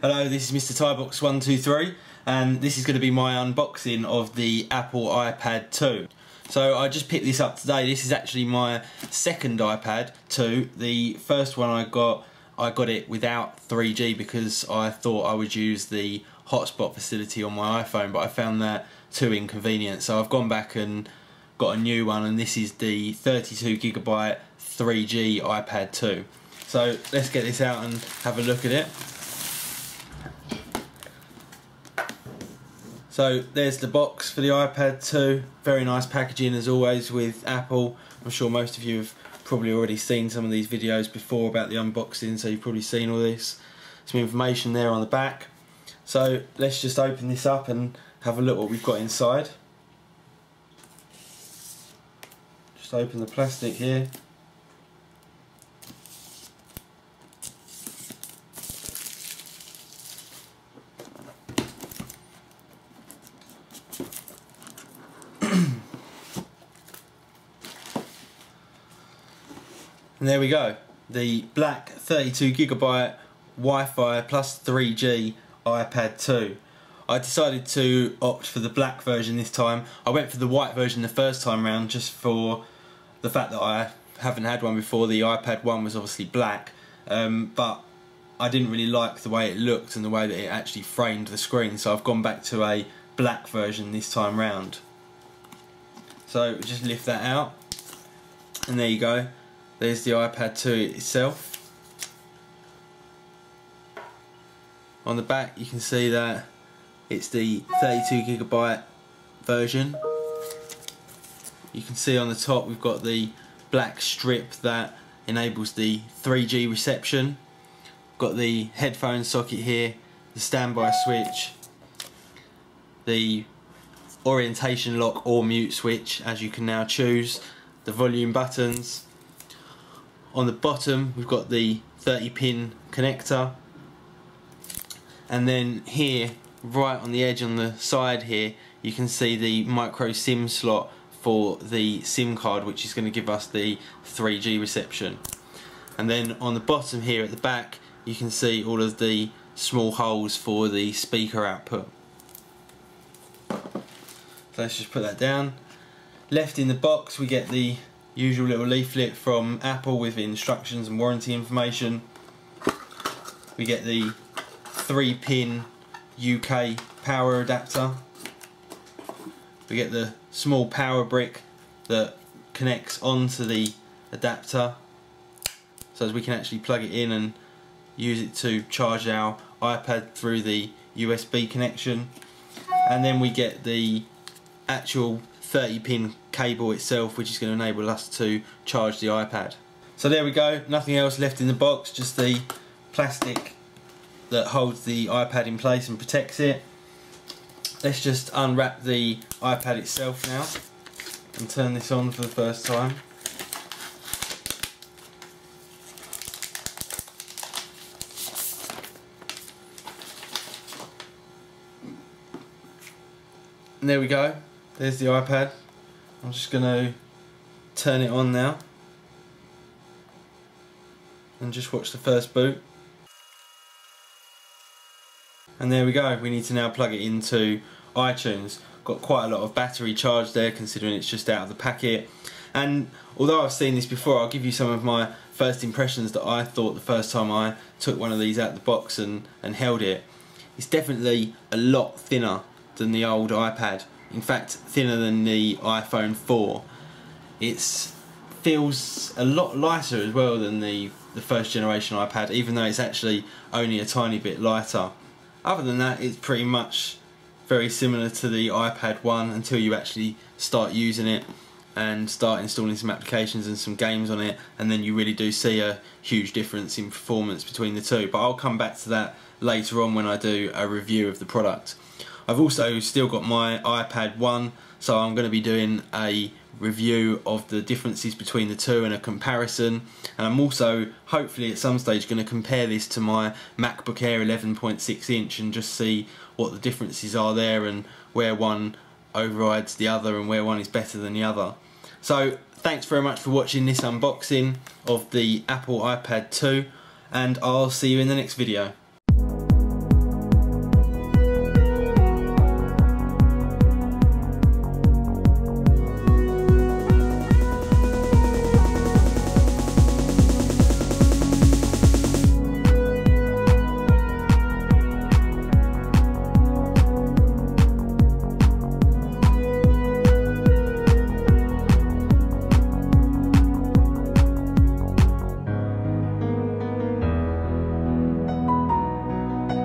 Hello, this is Mr. Tybox123 and this is going to be my unboxing of the Apple iPad 2. So I just picked this up today. This is actually my second iPad 2. The first one I got it without 3G because I thought I would use the hotspot facility on my iPhone, but I found that too inconvenient. So I've gone back and got a new one, and this is the 32GB 3G iPad 2. So let's get this out and have a look at it. So there's the box for the iPad 2. Very nice packaging as always with Apple. I'm sure most of you have probably already seen some of these videos before about the unboxing, so you've probably seen all this. Some information there on the back. So let's just open this up and have a look what we've got inside. Just open the plastic here. And there we go, the black 32GB Wi-Fi plus 3G iPad 2. I decided to opt for the black version this time. I went for the white version the first time round just for the fact that I haven't had one before. The iPad 1 was obviously black, but I didn't really like the way it looked and the way that it actually framed the screen, so I've gone back to a black version this time round. So just lift that out, and there you go. There's the iPad 2 itself. On the back you can see that it's the 32GB version. You can see on the top we've got the black strip that enables the 3G reception. Got the headphone socket here, the standby switch, the orientation lock or mute switch as you can now choose, the volume buttons. On the bottom we've got the 30-pin connector, and then here right on the edge on the side here you can see the micro SIM slot for the SIM card, which is going to give us the 3G reception. And then on the bottom here at the back you can see all of the small holes for the speaker output. So let's just put that down. Left in the box we get the usual little leaflet from Apple with instructions and warranty information. We get the 3-pin UK power adapter. We get the small power brick that connects onto the adapter, so as we can actually plug it in and use it to charge our iPad through the USB connection. And then we get the actual 30-pin cable itself, which is going to enable us to charge the iPad. So there we go, nothing else left in the box, just the plastic that holds the iPad in place and protects it. Let's just unwrap the iPad itself now and turn this on for the first time. And there we go, there's the iPad. I'm just going to turn it on now and just watch the first boot. And there we go, we need to now plug it into iTunes. Got quite a lot of battery charge there considering it's just out of the packet. And although I've seen this before, I'll give you some of my first impressions that I thought the first time I took one of these out of the box and held it. It's definitely a lot thinner than the old iPad. In fact, thinner than the iPhone 4. It feels a lot lighter as well than the first generation iPad, even though it's actually only a tiny bit lighter. Other than that, it's pretty much very similar to the iPad 1 until you actually start using it and start installing some applications and some games on it, and then you really do see a huge difference in performance between the two. But I'll come back to that later on when I do a review of the product. I've also still got my iPad 1, so I'm going to be doing a review of the differences between the two and a comparison, and I'm also hopefully at some stage going to compare this to my MacBook Air 11.6 inch and just see what the differences are there and where one overrides the other and where one is better than the other. So thanks very much for watching this unboxing of the Apple iPad 2, and I'll see you in the next video.